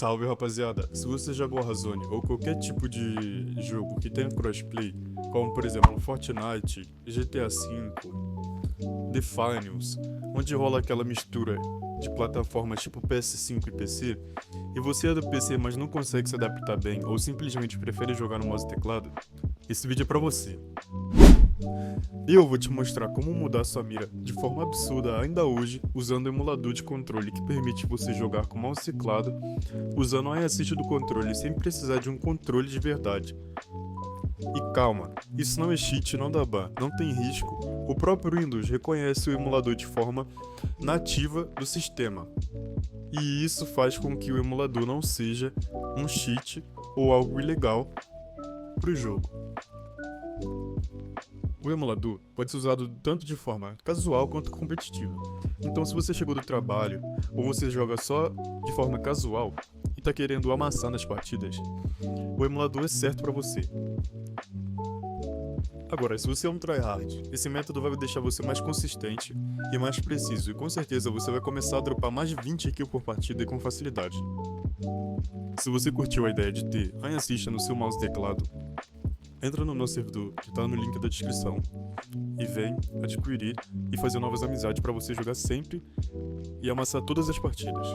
Salve, rapaziada! Se você joga Warzone ou qualquer tipo de jogo que tenha crossplay, como por exemplo Fortnite, GTA V, The Finals, onde rola aquela mistura de plataformas tipo PS5 e PC, e você é do PC mas não consegue se adaptar bem ou simplesmente prefere jogar no mouse e teclado, esse vídeo é pra você. E eu vou te mostrar como mudar sua mira de forma absurda ainda hoje usando o emulador de controle que permite você jogar com mouse e teclado, usando o Eye Assist do controle sem precisar de um controle de verdade. E calma, isso não é cheat, não dá ban, não tem risco. O próprio Windows reconhece o emulador de forma nativa do sistema. E isso faz com que o emulador não seja um cheat ou algo ilegal para o jogo. O emulador pode ser usado tanto de forma casual quanto competitiva. Então, se você chegou do trabalho ou você joga só de forma casual e está querendo amassar nas partidas, o emulador é certo para você. Agora, se você é um tryhard, esse método vai deixar você mais consistente e mais preciso, e com certeza você vai começar a dropar mais de 20 kills por partida e com facilidade. Se você curtiu a ideia de ter Eye Assist no seu mouse e teclado, entra no nosso servidor, que tá no link da descrição, e vem adquirir e fazer novas amizades para você jogar sempre e amassar todas as partidas.